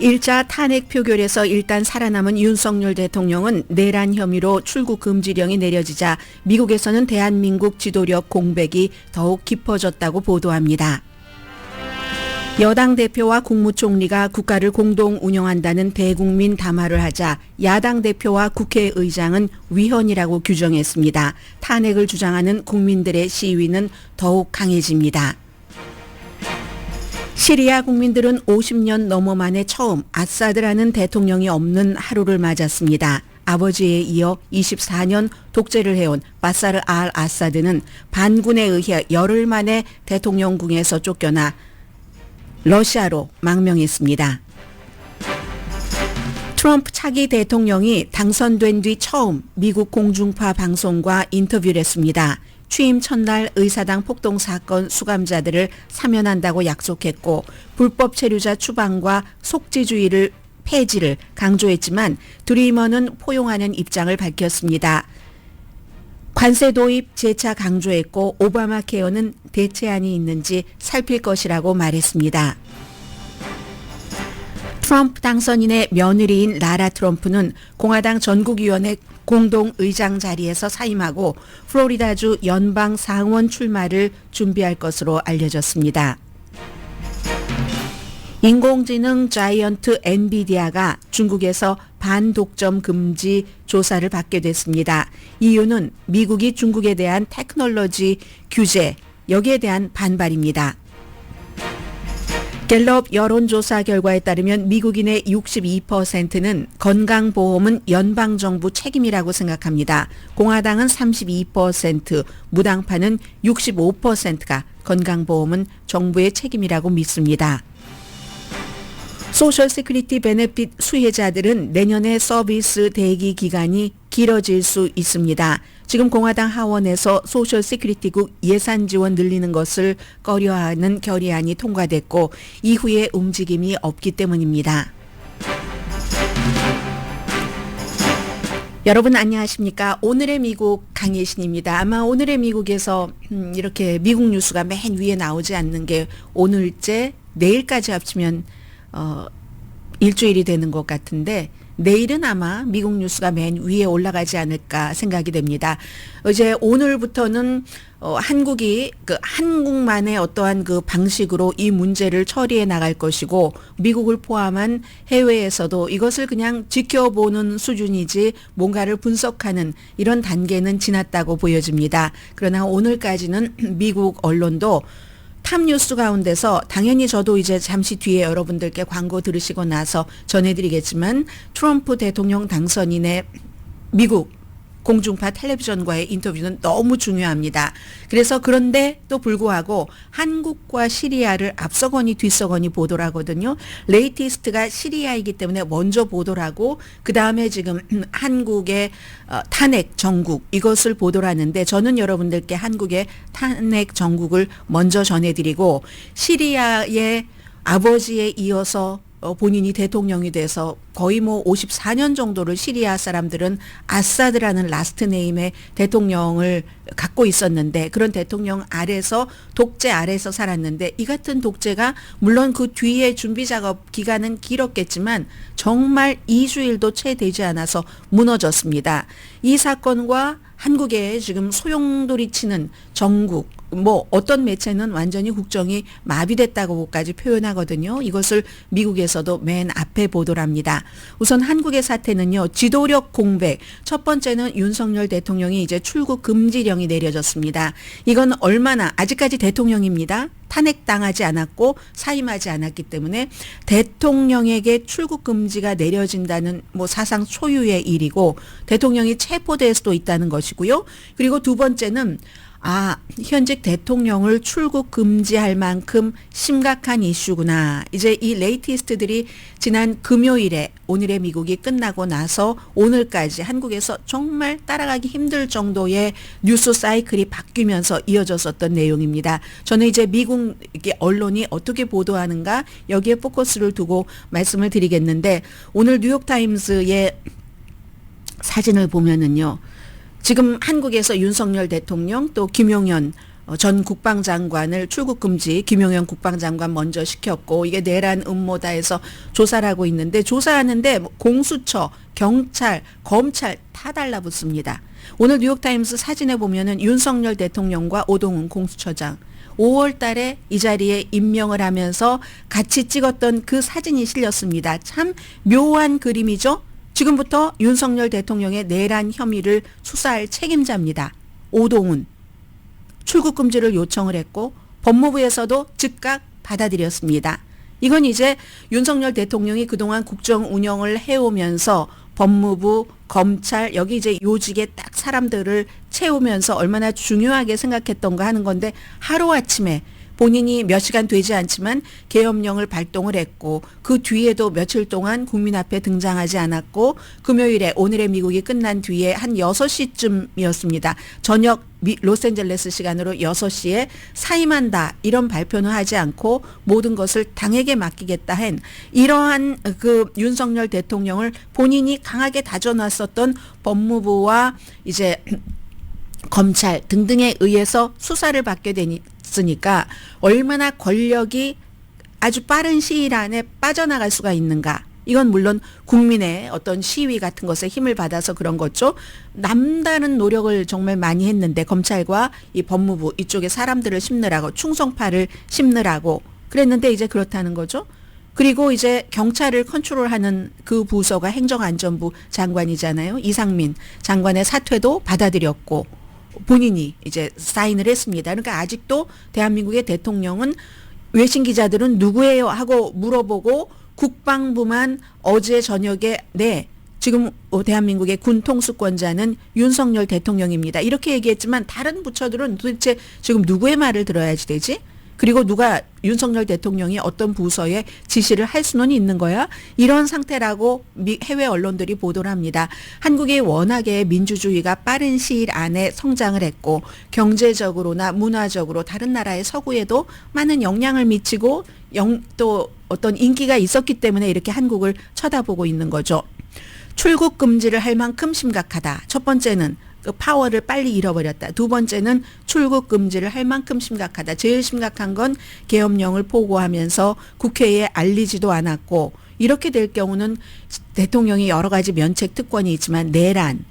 1차 탄핵 표결에서 일단 살아남은 윤석열 대통령은 내란 혐의로 출국 금지령이 내려지자 미국에서는 대한민국 지도력 공백이 더욱 깊어졌다고 보도합니다. 여당 대표와 국무총리가 국가를 공동 운영한다는 대국민 담화를 하자 야당 대표와 국회의장은 위헌이라고 규정했습니다. 탄핵을 주장하는 국민들의 시위는 더욱 강해집니다. 시리아 국민들은 50년 넘어 만에 처음 아사드라는 대통령이 없는 하루를 맞았습니다. 아버지에 이어 24년 독재를 해온 바사르 알 아사드는 반군에 의해 열흘 만에 대통령궁에서 쫓겨나 러시아로 망명했습니다. 트럼프 차기 대통령이 당선된 뒤 처음 미국 공중파 방송과 인터뷰를 했습니다. 취임 첫날 의사당 폭동 사건 수감자들을 사면한다고 약속했고 불법 체류자 추방과 속지주의를 폐지를 강조했지만 드리머는 포용하는 입장을 밝혔습니다. 관세 도입 재차 강조했고 오바마 케어는 대체안이 있는지 살필 것이라고 말했습니다. 트럼프 당선인의 며느리인 라라 트럼프는 공화당 전국위원회 공동의장 자리에서 사임하고 플로리다주 연방 상원 출마를 준비할 것으로 알려졌습니다. 인공지능 자이언트 엔비디아가 중국에서 반독점 금지 조사를 받게 됐습니다. 이유는 미국이 중국에 대한 테크놀로지 규제, 여기에 대한 반발입니다. 갤럽 여론조사 결과에 따르면 미국인의 62%는 건강보험은 연방정부 책임이라고 생각합니다. 공화당은 32%, 무당파는 65%가 건강보험은 정부의 책임이라고 믿습니다. 소셜 시큐리티 베네핏 수혜자들은 내년에 서비스 대기 기간이 길어질 수 있습니다. 지금 공화당 하원에서 소셜 시큐리티국 예산 지원 늘리는 것을 꺼려하는 결의안이 통과됐고 이후에 움직임이 없기 때문입니다. 여러분 안녕하십니까? 오늘의 미국 강예신입니다. 아마 오늘의 미국에서 이렇게 미국 뉴스가 맨 위에 나오지 않는 게 오늘째 내일까지 합치면 일주일이 되는 것 같은데 내일은 아마 미국 뉴스가 맨 위에 올라가지 않을까 생각이 됩니다. 이제 오늘부터는 한국이 한국만의 어떠한 그 방식으로 이 문제를 처리해 나갈 것이고 미국을 포함한 해외에서도 이것을 그냥 지켜보는 수준이지 뭔가를 분석하는 이런 단계는 지났다고 보여집니다. 그러나 오늘까지는 미국 언론도 탑뉴스 가운데서 당연히 저도 이제 잠시 뒤에 여러분들께 광고 들으시고 나서 전해드리겠지만 트럼프 대통령 당선인의 미국 공중파 텔레비전과의 인터뷰는 너무 중요합니다. 그래서 그런데 또 불구하고 한국과 시리아를 앞서거니 뒤서거니 보도를 하거든요. 레이티스트가 시리아이기 때문에 먼저 보도를 하고 그 다음에 지금 한국의 탄핵 정국 이것을 보도를 하는데 저는 여러분들께 한국의 탄핵 정국을 먼저 전해드리고 시리아의 아버지에 이어서 본인이 대통령이 돼서 거의 54년 정도를 시리아 사람들은 아사드라는 라스트 네임의 대통령을 갖고 있었는데 그런 대통령 아래서 독재 아래서 살았는데 이 같은 독재가 물론 그 뒤에 준비 작업 기간은 길었겠지만 정말 2주일도 채 되지 않아서 무너졌습니다. 이 사건과 한국에 지금 소용돌이치는 정국 어떤 매체는 완전히 국정이 마비됐다고까지 표현하거든요. 이것을 미국에서도 맨 앞에 보도를 합니다. 우선 한국의 사태는요. 지도력 공백. 첫 번째는 윤석열 대통령이 이제 출국 금지령이 내려졌습니다. 이건 얼마나 아직까지 대통령입니다. 탄핵당하지 않았고 사임하지 않았기 때문에 대통령에게 출국 금지가 내려진다는 사상 초유의 일이고 대통령이 체포될 수도 있다는 것이고요. 그리고 두 번째는 현직 대통령을 출국 금지할 만큼 심각한 이슈구나. 이제 이 레이티스트들이 지난 금요일에 오늘의 미국이 끝나고 나서 오늘까지 한국에서 정말 따라가기 힘들 정도의 뉴스 사이클이 바뀌면서 이어졌었던 내용입니다. 저는 이제 미국 언론이 어떻게 보도하는가 여기에 포커스를 두고 말씀을 드리겠는데 오늘 뉴욕타임스의 사진을 보면은요. 지금 한국에서 윤석열 대통령 또 김용현 전 국방장관을 출국 금지, 김용현 국방장관 먼저 시켰고, 이게 내란 음모다 해서 조사를 하고 있는데, 조사하는데 공수처, 경찰, 검찰 다 달라붙습니다. 오늘 뉴욕타임스 사진에 보면은 윤석열 대통령과 오동훈 공수처장 5월 달에 이 자리에 임명을 하면서 같이 찍었던 그 사진이 실렸습니다. 참 묘한 그림이죠. 지금부터 윤석열 대통령의 내란 혐의를 수사할 책임자입니다. 오동훈. 출국 금지를 요청을 했고 법무부에서도 즉각 받아들였습니다. 이건 이제 윤석열 대통령이 그동안 국정 운영을 해오면서 법무부, 검찰, 여기 이제 요직에 딱 사람들을 채우면서 얼마나 중요하게 생각했던가 하는 건데, 하루아침에 본인이 몇 시간 되지 않지만 계엄령을 발동을 했고, 그 뒤에도 며칠 동안 국민 앞에 등장하지 않았고, 금요일에 오늘의 미국이 끝난 뒤에 한 6시쯤이었습니다. 저녁 로스앤젤레스 시간으로 6시에 사임한다 이런 발표는 하지 않고 모든 것을 당에게 맡기겠다 한 이러한 그 윤석열 대통령을 본인이 강하게 다져놨었던 법무부와 이제 검찰 등등에 의해서 수사를 받게 됐으니까 얼마나 권력이 아주 빠른 시일 안에 빠져나갈 수가 있는가. 이건 물론 국민의 어떤 시위 같은 것에 힘을 받아서 그런 거죠. 남다른 노력을 정말 많이 했는데, 검찰과 이 법무부 이쪽에 사람들을 심느라고, 충성파를 심느라고 그랬는데 이제 그렇다는 거죠. 그리고 이제 경찰을 컨트롤하는 그 부서가 행정안전부 장관이잖아요. 이상민 장관의 사퇴도 받아들였고 본인이 이제 사인을 했습니다. 그러니까 아직도 대한민국의 대통령은 외신 기자들은 누구예요 하고 물어보고 국방부만 어제 저녁에 네, 지금 대한민국의 군 통수권자는 윤석열 대통령입니다. 이렇게 얘기했지만 다른 부처들은 도대체 지금 누구의 말을 들어야지 되지? 그리고 누가 윤석열 대통령이 어떤 부서에 지시를 할 수는 있는 거야? 이런 상태라고 해외 언론들이 보도를 합니다. 한국이 워낙에 민주주의가 빠른 시일 안에 성장을 했고 경제적으로나 문화적으로 다른 나라의 서구에도 많은 영향을 미치고 또 어떤 인기가 있었기 때문에 이렇게 한국을 쳐다보고 있는 거죠. 출국 금지를 할 만큼 심각하다. 첫 번째는 그 파워를 빨리 잃어버렸다. 두 번째는 출국 금지를 할 만큼 심각하다. 제일 심각한 건 계엄령을 포고하면서 국회에 알리지도 않았고, 이렇게 될 경우는 대통령이 여러 가지 면책 특권이 있지만 내란,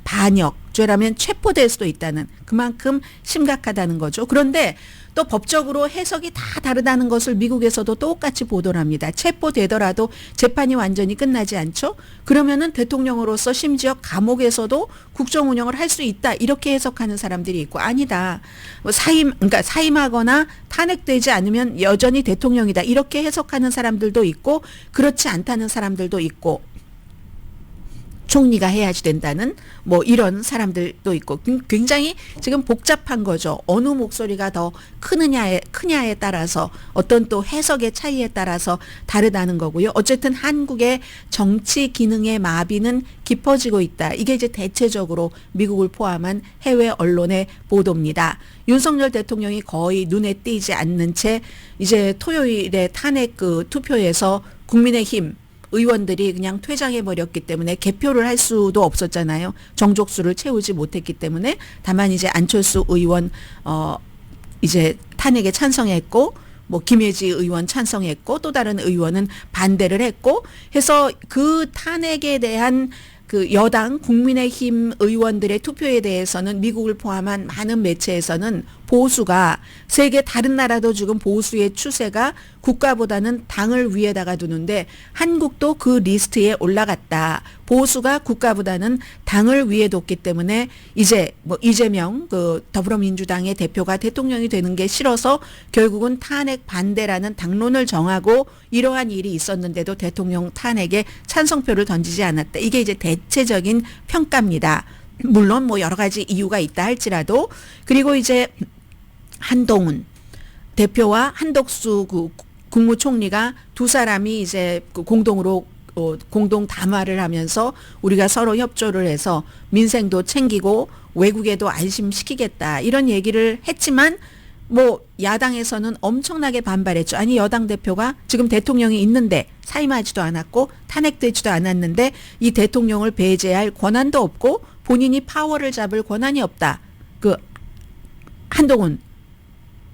반역죄라면 체포될 수도 있다는, 그만큼 심각하다는 거죠. 그런데 또 법적으로 해석이 다 다르다는 것을 미국에서도 똑같이 보도를 합니다. 체포되더라도 재판이 완전히 끝나지 않죠? 그러면은 대통령으로서 심지어 감옥에서도 국정 운영을 할 수 있다. 이렇게 해석하는 사람들이 있고, 아니다. 그러니까 사임하거나 탄핵되지 않으면 여전히 대통령이다. 이렇게 해석하는 사람들도 있고, 그렇지 않다는 사람들도 있고, 총리가 해야지 된다는 뭐 이런 사람들도 있고, 굉장히 지금 복잡한 거죠. 어느 목소리가 더 크냐에 따라서 어떤 또 해석의 차이에 따라서 다르다는 거고요. 어쨌든 한국의 정치 기능의 마비는 깊어지고 있다. 이게 이제 대체적으로 미국을 포함한 해외 언론의 보도입니다. 윤석열 대통령이 거의 눈에 띄지 않는 채 이제 토요일에 탄핵 그 투표에서 국민의힘 의원들이 그냥 퇴장해버렸기 때문에 개표를 할 수도 없었잖아요. 정족수를 채우지 못했기 때문에. 다만 이제 안철수 의원 이제 탄핵에 찬성했고, 뭐 김혜지 의원 찬성했고, 또 다른 의원은 반대를 했고 해서 그 탄핵에 대한 그 여당 국민의힘 의원들의 투표에 대해서는 미국을 포함한 많은 매체에서는 보수가, 세계 다른 나라도 지금 보수의 추세가 국가보다는 당을 위에다가 두는데 한국도 그 리스트에 올라갔다. 보수가 국가보다는 당을 위에 뒀기 때문에 이제 뭐 이재명 그 더불어민주당의 대표가 대통령이 되는 게 싫어서 결국은 탄핵 반대라는 당론을 정하고 이러한 일이 있었는데도 대통령 탄핵에 찬성표를 던지지 않았다. 이게 이제 대체적인 평가입니다. 물론 뭐 여러 가지 이유가 있다 할지라도. 그리고 이제 한동훈 대표와 한덕수 그 국무총리가 두 사람이 이제 공동으로 공동 담화를 하면서 우리가 서로 협조를 해서 민생도 챙기고 외국에도 안심시키겠다 이런 얘기를 했지만, 뭐 야당에서는 엄청나게 반발했죠. 아니 여당 대표가 지금 대통령이 있는데 사임하지도 않았고 탄핵되지도 않았는데 이 대통령을 배제할 권한도 없고 본인이 파워를 잡을 권한이 없다. 그 한동훈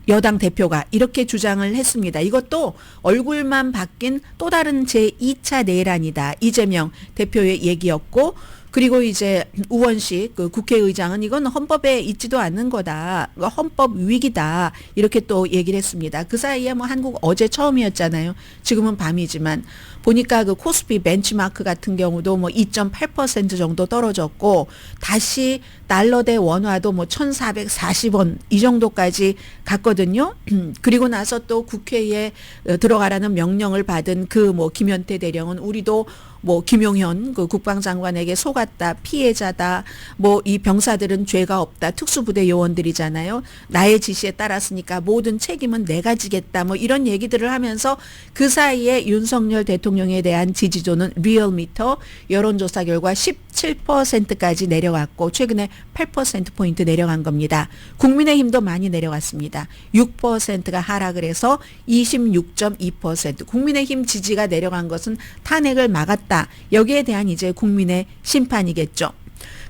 여당 대표가 이렇게 주장을 했습니다. 이것도 얼굴만 바뀐 또 다른 제2차 내란이다. 이재명 대표의 얘기였고, 그리고 이제 우원식 그 국회의장은 이건 헌법에 있지도 않는 거다. 헌법 위기다. 이렇게 또 얘기를 했습니다. 그 사이에 뭐 한국 어제 처음이었잖아요. 지금은 밤이지만 보니까 그 코스피 벤치마크 같은 경우도 뭐 2.8% 정도 떨어졌고, 다시 달러 대 원화도 뭐 1,440원 이 정도까지 갔거든요. 그리고 나서 또 국회에 들어가라는 명령을 받은 그 뭐 김현태 대령은 우리도 뭐 김용현 그 국방장관에게 속았다, 피해자다, 뭐 이 병사들은 죄가 없다, 특수부대 요원들이잖아요. 나의 지시에 따랐으니까 모든 책임은 내가 지겠다, 뭐 이런 얘기들을 하면서 그 사이에 윤석열 대통령에 대한 지지도는 리얼미터 여론조사 결과 17%까지 내려갔고, 최근에 8%포인트 내려간 겁니다. 국민의힘도 많이 내려갔습니다. 6%가 하락을 해서 26.2%. 국민의힘 지지가 내려간 것은 탄핵을 막았다. 여기에 대한 이제 국민의 심판이겠죠.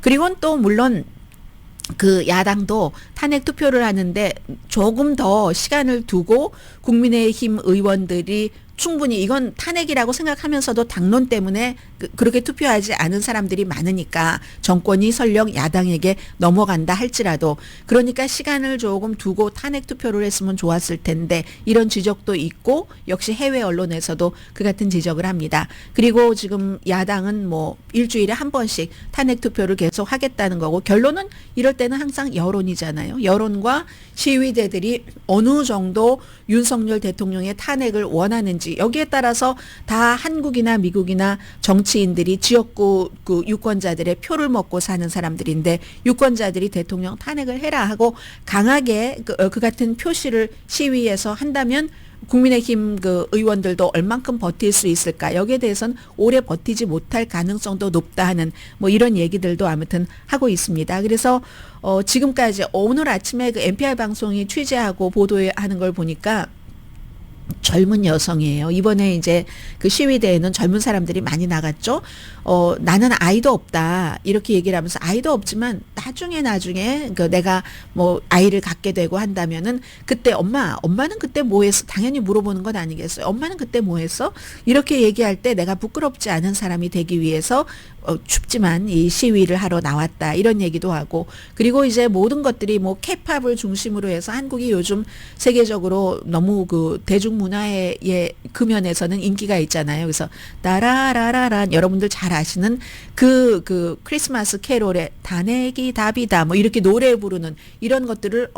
그리고는 또 물론 그 야당도 탄핵 투표를 하는데 조금 더 시간을 두고 국민의힘 의원들이 충분히 이건 탄핵이라고 생각하면서도 당론 때문에 그렇게 투표하지 않은 사람들이 많으니까 정권이 설령 야당에게 넘어간다 할지라도, 그러니까 시간을 조금 두고 탄핵 투표를 했으면 좋았을 텐데, 이런 지적도 있고 역시 해외 언론에서도 그 같은 지적을 합니다. 그리고 지금 야당은 뭐 일주일에 한 번씩 탄핵 투표를 계속 하겠다는 거고, 결론은 이럴 때는 항상 여론이잖아요. 여론과 시위대들이 어느 정도 윤석열 대통령의 탄핵을 원하는지, 여기에 따라서 다 한국이나 미국이나 정치인들이 지역구 그 유권자들의 표를 먹고 사는 사람들인데, 유권자들이 대통령 탄핵을 해라 하고 강하게 그 같은 표시를 시위에서 한다면 국민의힘 그 의원들도 얼만큼 버틸 수 있을까? 여기에 대해서는 오래 버티지 못할 가능성도 높다 하는 뭐 이런 얘기들도 아무튼 하고 있습니다. 그래서 지금까지 오늘 아침에 그 NPR 방송이 취재하고 보도하는 걸 보니까 젊은 여성이에요. 이번에 이제 그 시위대에는 젊은 사람들이 많이 나갔죠. 나는 아이도 없다 이렇게 얘기를 하면서, 아이도 없지만 나중에 그 내가 뭐 아이를 갖게 되고 한다면은 그때 엄마는 그때 뭐 했어? 당연히 물어보는 건 아니겠어요. 엄마는 그때 뭐 했어? 이렇게 얘기할 때 내가 부끄럽지 않은 사람이 되기 위해서 춥지만 이 시위를 하러 나왔다, 이런 얘기도 하고, 그리고 이제 모든 것들이 뭐 케이팝을 중심으로 해서 한국이 요즘 세계적으로 너무 그 대중문화의 그 면에서는 인기가 있잖아요. 그래서 따라라라란 여러분들 잘 아시는 그 크리스마스 캐롤의 단핵이 답이다 뭐 이렇게 노래 부르는 이런 것들을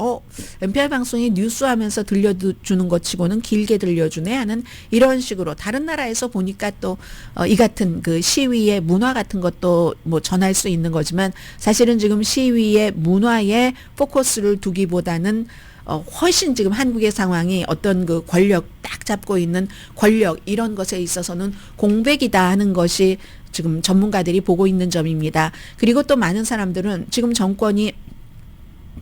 NPR 방송이 뉴스하면서 들려주는 것 치고는 길게 들려주네 하는 이런 식으로, 다른 나라에서 보니까 또 이 같은 그 시위의 문화 같은 것도 뭐 전할 수 있는 거지만, 사실은 지금 시위의 문화에 포커스를 두기보다는 훨씬 지금 한국의 상황이 어떤 그 권력 딱 잡고 있는 권력 이런 것에 있어서는 공백이다 하는 것이 지금 전문가들이 보고 있는 점입니다. 그리고 또 많은 사람들은 지금 정권이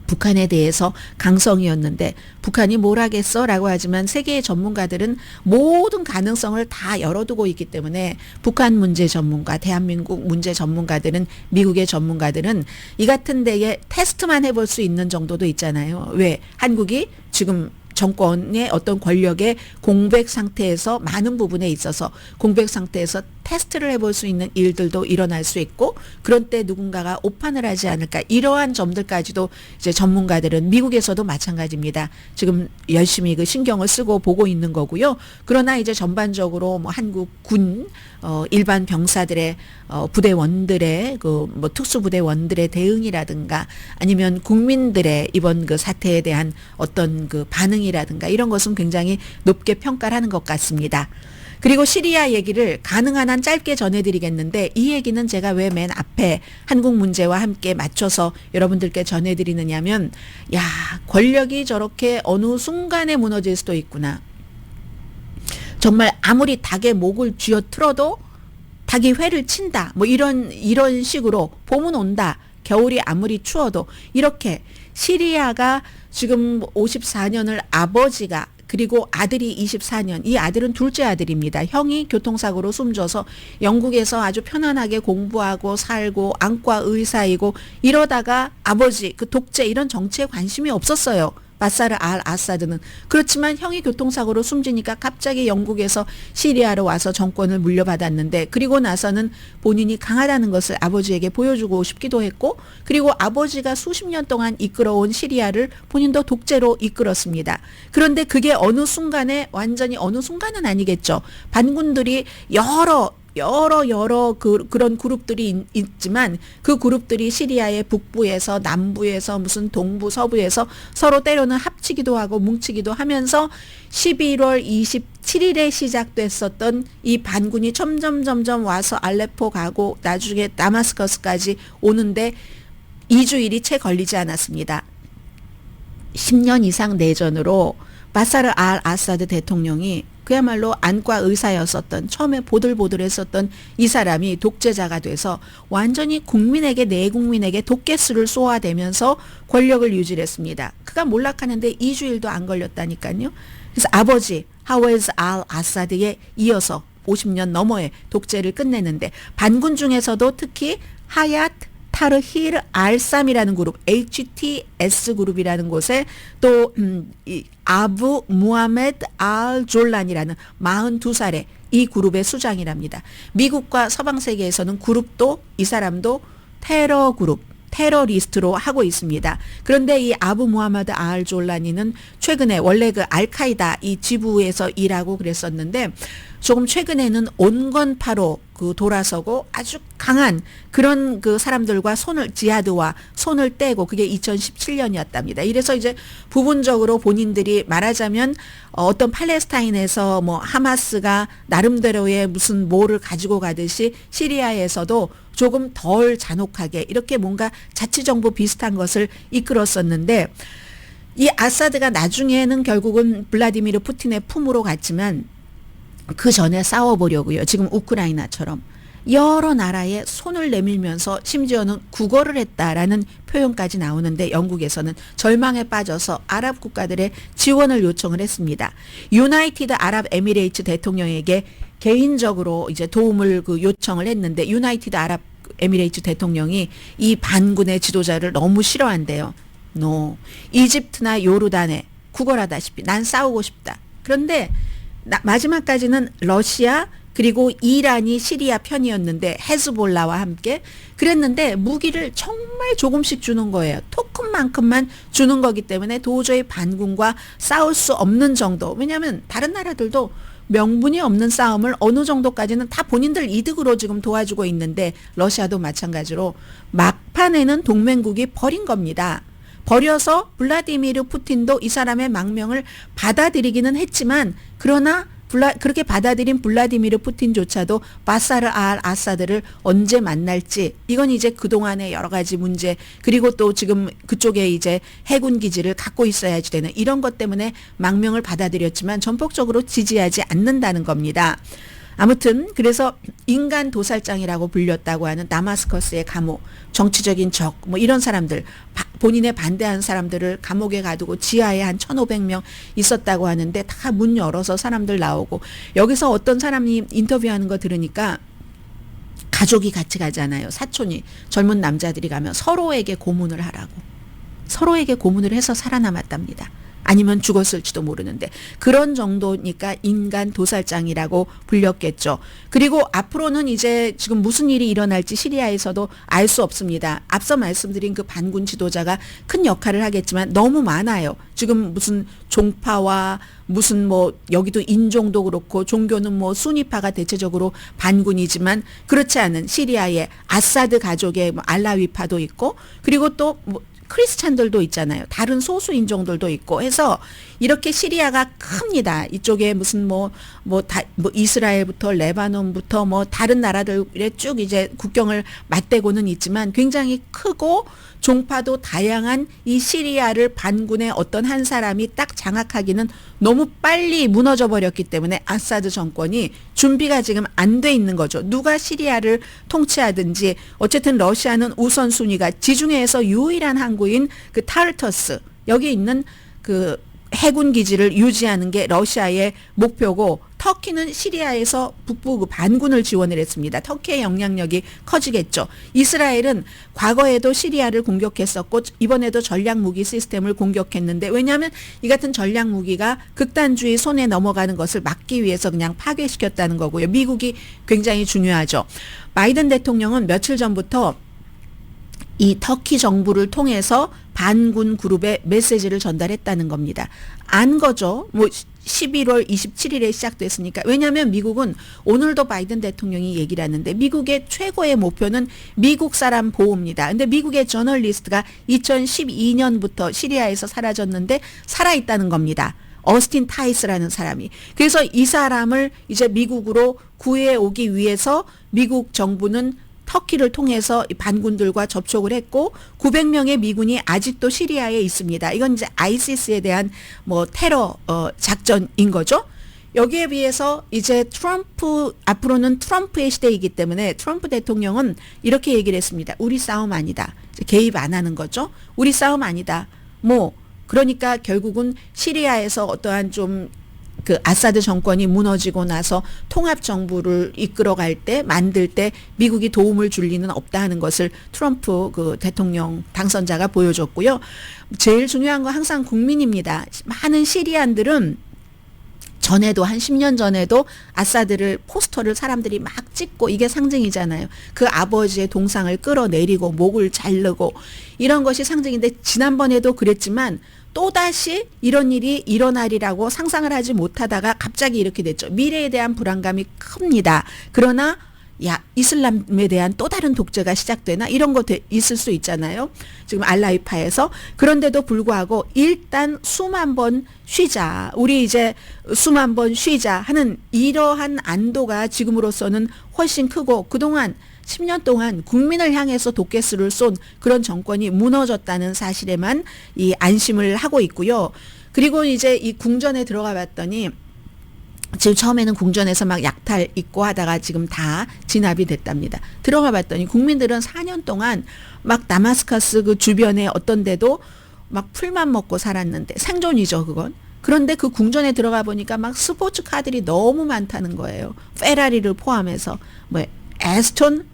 북한에 대해서 강성이었는데 북한이 뭘 하겠어? 라고 하지만 세계의 전문가들은 모든 가능성을 다 열어두고 있기 때문에, 북한 문제 전문가, 대한민국 문제 전문가들은, 미국의 전문가들은 이 같은 데에 테스트만 해볼 수 있는 정도도 있잖아요. 왜? 한국이 지금 정권의 어떤 권력의 공백 상태에서, 많은 부분에 있어서 공백 상태에서 테스트를 해볼 수 있는 일들도 일어날 수 있고, 그런 때 누군가가 오판을 하지 않을까, 이러한 점들까지도 이제 전문가들은, 미국에서도 마찬가지입니다. 지금 열심히 그 신경을 쓰고 보고 있는 거고요. 그러나 이제 전반적으로 뭐 한국 군 일반 병사들의 부대원들의 그 뭐 특수부대원들의 대응이라든가, 아니면 국민들의 이번 그 사태에 대한 어떤 그 반응이라든가, 이런 것은 굉장히 높게 평가를 하는 것 같습니다. 그리고 시리아 얘기를 가능한 한 짧게 전해드리겠는데, 이 얘기는 제가 왜 맨 앞에 한국 문제와 함께 맞춰서 여러분들께 전해드리느냐면, 야, 권력이 저렇게 어느 순간에 무너질 수도 있구나. 정말 아무리 닭의 목을 쥐어 틀어도 닭이 회를 친다, 뭐 이런 식으로 봄은 온다, 겨울이 아무리 추워도, 이렇게 시리아가 지금 54년을 아버지가 그리고 아들이 24년. 이 아들은 둘째 아들입니다. 형이 교통사고로 숨져서 영국에서 아주 편안하게 공부하고 살고 안과 의사이고 이러다가 아버지 그 독재 이런 정치에 관심이 없었어요. 바사르 알 아사드는. 그렇지만 형이 교통사고로 숨지니까 갑자기 영국에서 시리아로 와서 정권을 물려받았는데, 그리고 나서는 본인이 강하다는 것을 아버지에게 보여주고 싶기도 했고, 그리고 아버지가 수십 년 동안 이끌어온 시리아를 본인도 독재로 이끌었습니다. 그런데 그게 어느 순간에, 완전히 어느 순간은 아니겠죠, 반군들이 여러 그런 그룹들이 있지만 그 그룹들이 시리아의 북부에서 남부에서 무슨 동부 서부에서 서로 때로는 합치기도 하고 뭉치기도 하면서 11월 27일에 시작됐었던 이 반군이 점점 와서 알레포 가고 나중에 다마스커스까지 오는데 2주일이 채 걸리지 않았습니다. 10년 이상 내전으로 바사르 알 아사드 대통령이 그야말로 안과 의사였었던, 처음에 보들보들했었던 이 사람이 독재자가 돼서 완전히 국민에게, 내국민에게 독개수를 쏘아대면서 권력을 유지했습니다. 그가 몰락하는데 2주일도 안 걸렸다니까요. 그래서 아버지 하웨즈 알 아사드에 이어서 50년 넘어의 독재를 끝내는데, 반군 중에서도 특히 하얏트 타르힐 알삼이라는 그룹, HTS 그룹이라는 곳에 또 이 아부 무하메드 알 졸란이라는 42살의 이 그룹의 수장이랍니다. 미국과 서방 세계에서는 그룹도, 이 사람도 테러 그룹, 테러리스트로 하고 있습니다. 그런데 이 아부 무하마드 알 졸라니는 최근에, 원래 그 알카이다 이 지부에서 일하고 그랬었는데 조금 최근에는 온건파로 그 돌아서고 아주 강한 그런 그 사람들과 지하드와 손을 떼고, 그게 2017년이었답니다. 이래서 이제 부분적으로 본인들이 말하자면 어떤 팔레스타인에서 뭐 하마스가 나름대로의 무슨 뭐를 가지고 가듯이 시리아에서도 조금 덜 잔혹하게 이렇게 뭔가 자치정부 비슷한 것을 이끌었었는데, 이 아사드가 나중에는 결국은 블라디미르 푸틴의 품으로 갔지만 그 전에 싸워보려고요. 지금 우크라이나처럼 여러 나라에 손을 내밀면서 심지어는 구걸을 했다라는 표현까지 나오는데, 영국에서는 절망에 빠져서 아랍 국가들의 지원을 요청을 했습니다. 유나이티드 아랍 에미레이트 대통령에게 개인적으로 이제 도움을 요청을 했는데, 유나이티드 아랍 에미레이트 대통령이 이 반군의 지도자를 너무 싫어한대요. 이집트나 요르단에 구걸하다시피 난 싸우고 싶다. 그런데 마지막까지는 러시아 그리고 이란이 시리아 편이었는데, 헤즈볼라와 함께 그랬는데 무기를 정말 조금씩 주는 거예요. 토큰만큼만 주는 거기 때문에 도저히 반군과 싸울 수 없는 정도. 왜냐하면 다른 나라들도 명분이 없는 싸움을 어느 정도까지는 다 본인들 이득으로 지금 도와주고 있는데, 러시아도 마찬가지로 막판에는 동맹국이 버린 겁니다. 버려서 블라디미르 푸틴도 이 사람의 망명을 받아들이기는 했지만, 그러나 그렇게 받아들인 블라디미르 푸틴조차도 바사르 알 아사드를 언제 만날지, 이건 이제 그동안의 여러 가지 문제, 그리고 또 지금 그쪽에 이제 해군 기지를 갖고 있어야지 되는 이런 것 때문에 망명을 받아들였지만 전폭적으로 지지하지 않는다는 겁니다. 아무튼 그래서 인간 도살장이라고 불렸다고 하는 다마스커스의 감옥, 정치적인 적, 뭐 이런 사람들, 본인의 반대한 사람들을 감옥에 가두고 지하에 한 1,500명 있었다고 하는데 다 문 열어서 사람들 나오고, 여기서 어떤 사람이 인터뷰하는 거 들으니까 가족이 같이 가잖아요. 사촌이, 젊은 남자들이 가면 서로에게 고문을 하라고. 서로에게 고문을 해서 살아남았답니다. 아니면 죽었을지도 모르는데, 그런 정도니까 인간 도살장이라고 불렸겠죠. 그리고 앞으로는 이제 지금 무슨 일이 일어날지 시리아에서도 알 수 없습니다. 앞서 말씀드린 그 반군 지도자가 큰 역할을 하겠지만 너무 많아요. 지금 무슨 종파와 무슨 뭐 여기도 인종도 그렇고, 종교는 뭐 수니파가 대체적으로 반군이지만 그렇지 않은 시리아의 아사드 가족의 뭐 알라위파도 있고, 그리고 또 뭐 크리스찬들도 있잖아요. 다른 소수 인종들도 있고 해서 이렇게 시리아가 큽니다. 이쪽에 무슨 뭐 이스라엘부터 레바논부터 뭐 다른 나라들에 쭉 이제 국경을 맞대고는 있지만 굉장히 크고 종파도 다양한 이 시리아를 반군의 어떤 한 사람이 딱 장악하기는 너무 빨리 무너져 버렸기 때문에 아사드 정권이 준비가 지금 안 돼 있는 거죠. 누가 시리아를 통치하든지 어쨌든 러시아는 우선순위가 지중해에서 유일한 항구인 그 타르터스, 여기 있는 그 해군 기지를 유지하는 게 러시아의 목표고 터키는 시리아에서 북부 그 반군을 지원을 했습니다. 터키의 영향력이 커지겠죠. 이스라엘은 과거에도 시리아를 공격했었고 이번에도 전략무기 시스템을 공격했는데 왜냐하면 이 같은 전략무기가 극단주의 손에 넘어가는 것을 막기 위해서 그냥 파괴시켰다는 거고요. 미국이 굉장히 중요하죠. 바이든 대통령은 며칠 전부터 이 터키 정부를 통해서 반군 그룹에 메시지를 전달했다는 겁니다. 안 거죠. 뭐 11월 27일에 시작됐으니까. 왜냐하면 미국은 오늘도 바이든 대통령이 얘기를 하는데 미국의 최고의 목표는 미국 사람 보호입니다. 근데 미국의 저널리스트가 2012년부터 시리아에서 사라졌는데 살아있다는 겁니다. 어스틴 타이스라는 사람이. 그래서 이 사람을 이제 미국으로 구해 오기 위해서 미국 정부는 터키를 통해서 반군들과 접촉을 했고 900명의 미군이 아직도 시리아에 있습니다. 이건 이제 아이시스에 대한 뭐 테러 작전인 거죠. 여기에 비해서 이제 트럼프 앞으로는 트럼프의 시대이기 때문에 트럼프 대통령은 이렇게 얘기를 했습니다. 우리 싸움 아니다. 개입 안 하는 거죠. 우리 싸움 아니다. 뭐 그러니까 결국은 시리아에서 어떠한 좀 그 아사드 정권이 무너지고 나서 통합 정부를 이끌어갈 때 만들 때 미국이 도움을 줄 리는 없다 하는 것을 트럼프 그 대통령 당선자가 보여줬고요. 제일 중요한 건 항상 국민입니다. 많은 시리안들은 전에도 한 10년 전에도 아사드를 포스터를 사람들이 막 찍고 이게 상징이잖아요. 그 아버지의 동상을 끌어내리고 목을 자르고 이런 것이 상징인데 지난번에도 그랬지만 또다시 이런 일이 일어나리라고 상상을 하지 못하다가 갑자기 이렇게 됐죠. 미래에 대한 불안감이 큽니다. 그러나 이슬람에 대한 또 다른 독재가 시작되나 이런 거 있을 수 있잖아요. 지금 알라이파에서. 그런데도 불구하고 일단 수만 번 쉬자. 우리 이제 수만 번 쉬자 하는 이러한 안도가 지금으로서는 훨씬 크고 그동안 10년 동안 국민을 향해서 독개수를 쏜 그런 정권이 무너졌다는 사실에만 이 안심을 하고 있고요. 그리고 이제 이 궁전에 들어가 봤더니 지금 처음에는 궁전에서 막 약탈 있고 하다가 지금 다 진압이 됐답니다. 들어가 봤더니 국민들은 4년 동안 막 다마스커스 그 주변에 어떤 데도 막 풀만 먹고 살았는데 생존이죠, 그건. 그런데 그 궁전에 들어가 보니까 막 스포츠 카들이 너무 많다는 거예요. 페라리를 포함해서 뭐 에스톤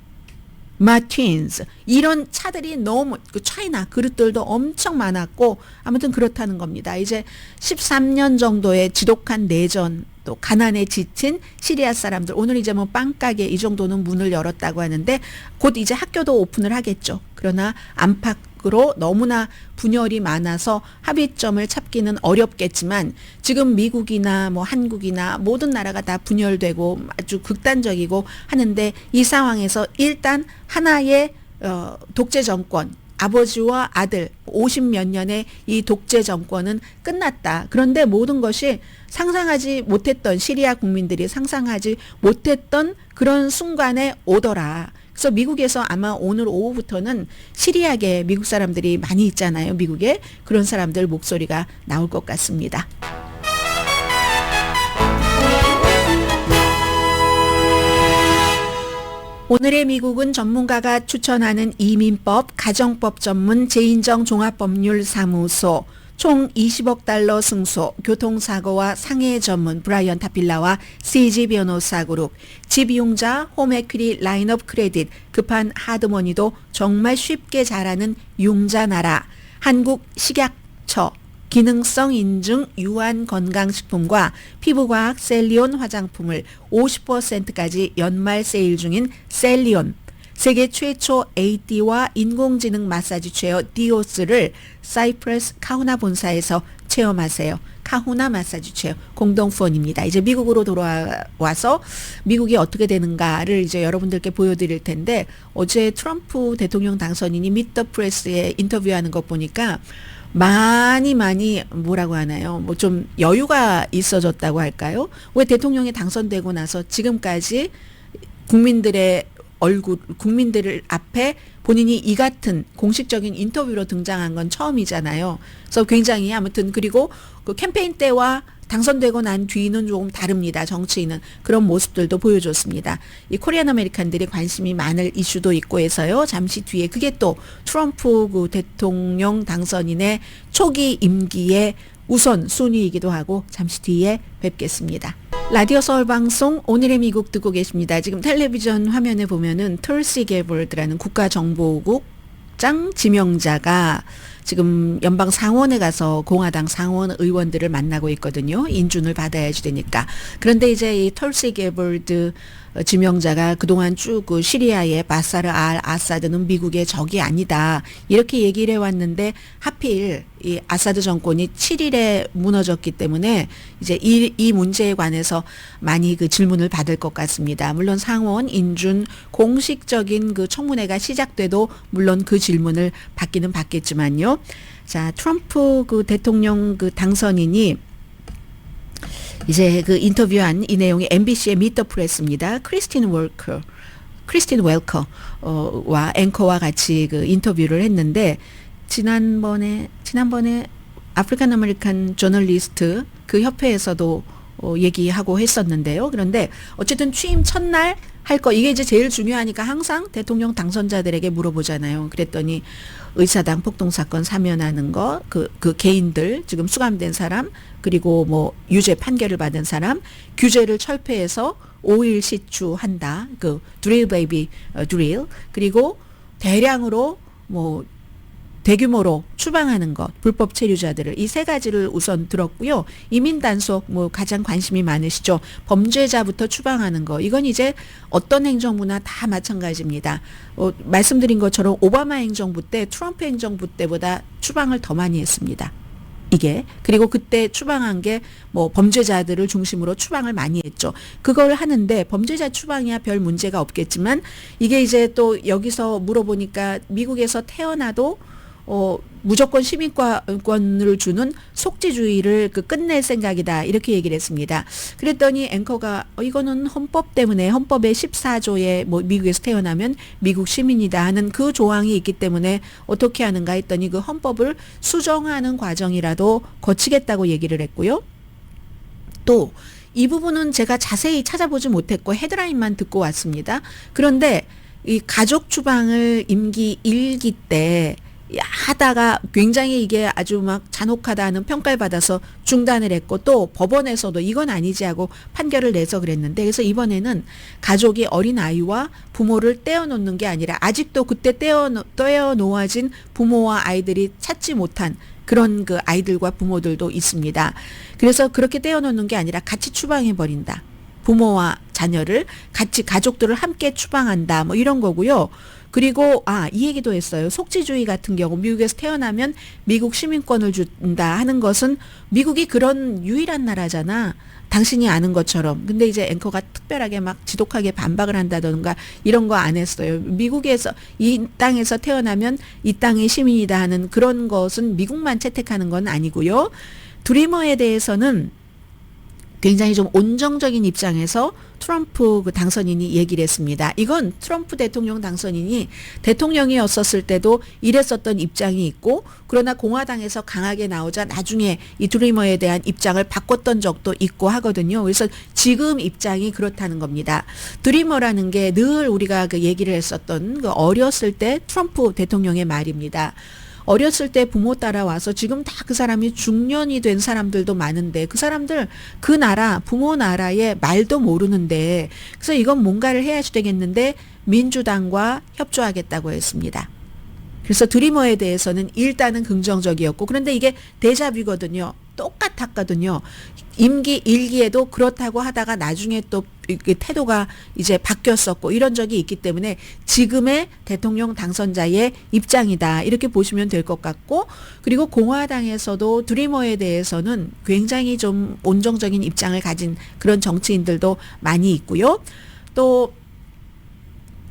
마틴스 이런 차들이 너무 그 차이나 그릇들도 엄청 많았고 아무튼 그렇다는 겁니다. 이제 13년 정도의 지독한 내전 또 가난에 지친 시리아 사람들 오늘 이제 뭐 빵가게 이 정도는 문을 열었다고 하는데 곧 이제 학교도 오픈을 하겠죠. 그러나 안팎으로 너무나 분열이 많아서 합의점을 찾기는 어렵겠지만 지금 미국이나 뭐 한국이나 모든 나라가 다 분열되고 아주 극단적이고 하는데 이 상황에서 일단 하나의 독재 정권 아버지와 아들 50몇 년의 이 독재 정권은 끝났다. 그런데 모든 것이 상상하지 못했던 시리아 국민들이 상상하지 못했던 그런 순간에 오더라. 그래서 미국에서 아마 오늘 오후부터는 시리아계 미국 사람들이 많이 있잖아요. 미국에. 그런 사람들 목소리가 나올 것 같습니다. 오늘의 미국은 전문가가 추천하는 이민법, 가정법 전문 재인정 종합법률사무소, 총 20억 달러 승소, 교통사고와 상해 전문 브라이언 타필라와 CG 변호사 그룹, 집이용자 홈에퀴리 라인업 크레딧, 급한 하드머니도 정말 쉽게 잘하는 융자나라, 한국식약처, 기능성 인증 유한 건강식품과 피부과학 셀리온 화장품을 50%까지 연말 세일 중인 셀리온, 세계 최초 AD와 인공지능 마사지 체어 디오스를 사이프러스 카후나 본사에서 체험하세요. 카후나 마사지 체어 공동 후원입니다. 이제 미국으로 돌아와서 미국이 어떻게 되는가를 이제 여러분들께 보여드릴 텐데 어제 트럼프 대통령 당선인이 미터 프레스에 인터뷰하는 것 보니까 많이 뭐라고 하나요? 뭐 좀 여유가 있어졌다고 할까요? 왜 대통령이 당선되고 나서 지금까지 국민들의 국민들 앞에 본인이 이 같은 공식적인 인터뷰로 등장한 건 처음이잖아요. 그래서 굉장히 아무튼 그리고 그 캠페인 때와 당선되고 난 뒤는 조금 다릅니다. 정치인은 그런 모습들도 보여줬습니다. 이 코리안 아메리칸들이 관심이 많을 이슈도 있고 해서요. 잠시 뒤에 그게 또 트럼프 그 대통령 당선인의 초기 임기의 우선 순위이기도 하고 잠시 뒤에 뵙겠습니다. 라디오 서울 방송 오늘의 미국 듣고 계십니다. 지금 텔레비전 화면에 보면은 털시 게벌드라는 국가정보국장 지명자가 지금 연방 상원에 가서 공화당 상원 의원들을 만나고 있거든요. 인준을 받아야지 되니까. 그런데 이제 이 털시 게벌드 지명자가 그동안 쭉 그 시리아의 바사르 알 아사드는 미국의 적이 아니다. 이렇게 얘기를 해왔는데 하필 이 아사드 정권이 7일에 무너졌기 때문에 이제 이 문제에 관해서 많이 그 질문을 받을 것 같습니다. 물론 상원 인준 공식적인 그 청문회가 시작돼도 물론 그 질문을 받기는 받겠지만요. 자, 트럼프 그 대통령 그 당선인이 이제 그 인터뷰한 이 내용이 MBC의 미터 프레스입니다. 크리스틴 웰커와 앵커와 같이 그 인터뷰를 했는데 지난번에 아프리칸 아메리칸 저널리스트 그 협회에서도 얘기하고 했었는데요. 그런데 어쨌든 취임 첫날 할 거 이게 이제 제일 중요하니까 항상 대통령 당선자들에게 물어보잖아요. 그랬더니 의사당 폭동사건 사면하는 거, 그 개인들 지금 수감된 사람 그리고 뭐 유죄 판결을 받은 사람 규제를 철폐해서 5일 시추한다. 그 드릴 베이비 드릴 그리고 대량으로 뭐 대규모로 추방하는 것, 불법 체류자들을 이 세 가지를 우선 들었고요. 이민 단속 뭐 가장 관심이 많으시죠. 범죄자부터 추방하는 거. 이건 이제 어떤 행정부나 다 마찬가지입니다. 말씀드린 것처럼 오바마 행정부 때 트럼프 행정부 때보다 추방을 더 많이 했습니다. 이게 그리고 그때 추방한 게 뭐 범죄자들을 중심으로 추방을 많이 했죠. 그걸 하는데 범죄자 추방이야 별 문제가 없겠지만 이게 이제 또 여기서 물어보니까 미국에서 태어나도 무조건 시민권을 주는 속지주의를 끝낼 생각이다. 이렇게 얘기를 했습니다. 그랬더니 앵커가 이거는 헌법 때문에 헌법의 14조에 뭐 미국에서 태어나면 미국 시민이다 하는 그 조항이 있기 때문에 어떻게 하는가 했더니 그 헌법을 수정하는 과정이라도 거치겠다고 얘기를 했고요. 또 이 부분은 제가 자세히 찾아보지 못했고 헤드라인만 듣고 왔습니다. 그런데 이 가족 추방을 임기 1기 때 하다가 굉장히 이게 아주 막 잔혹하다는 평가를 받아서 중단을 했고 또 법원에서도 이건 아니지 하고 판결을 내서 그랬는데 그래서 이번에는 가족이 어린 아이와 부모를 떼어놓는 게 아니라 아직도 그때 떼어놓아진 부모와 아이들이 찾지 못한 그런 그 아이들과 부모들도 있습니다. 그래서 그렇게 떼어놓는 게 아니라 같이 추방해버린다. 부모와 자녀를 같이 가족들을 함께 추방한다. 뭐 이런 거고요. 그리고 이 얘기도 했어요. 속지주의 같은 경우 미국에서 태어나면 미국 시민권을 준다 하는 것은 미국이 그런 유일한 나라잖아. 당신이 아는 것처럼. 근데 이제 앵커가 특별하게 막 지독하게 반박을 한다던가 이런 거 안 했어요. 미국에서 이 땅에서 태어나면 이 땅의 시민이다 하는 그런 것은 미국만 채택하는 건 아니고요. 드리머에 대해서는 굉장히 좀 온정적인 입장에서 트럼프 그 당선인이 얘기를 했습니다. 이건 트럼프 대통령 당선인이 대통령이었었을 때도 이랬었던 입장이 있고 그러나 공화당에서 강하게 나오자 나중에 이 드리머에 대한 입장을 바꿨던 적도 있고 하거든요. 그래서 지금 입장이 그렇다는 겁니다. 드리머라는 게 늘 우리가 그 얘기를 했었던 그 어렸을 때 트럼프 대통령의 말입니다. 어렸을 때 부모 따라와서 지금 다 그 사람이 중년이 된 사람들도 많은데 그 사람들 그 나라 부모 나라의 말도 모르는데 그래서 이건 뭔가를 해야지 되겠는데 민주당과 협조하겠다고 했습니다. 그래서 드리머에 대해서는 일단은 긍정적이었고 그런데 이게 데자뷰거든요. 똑같았거든요. 임기 1기에도 그렇다고 하다가 나중에 또 태도가 이제 바뀌었었고 이런 적이 있기 때문에 지금의 대통령 당선자의 입장이다. 이렇게 보시면 될 것 같고 그리고 공화당에서도 드리머에 대해서는 굉장히 좀 온정적인 입장을 가진 그런 정치인들도 많이 있고요. 또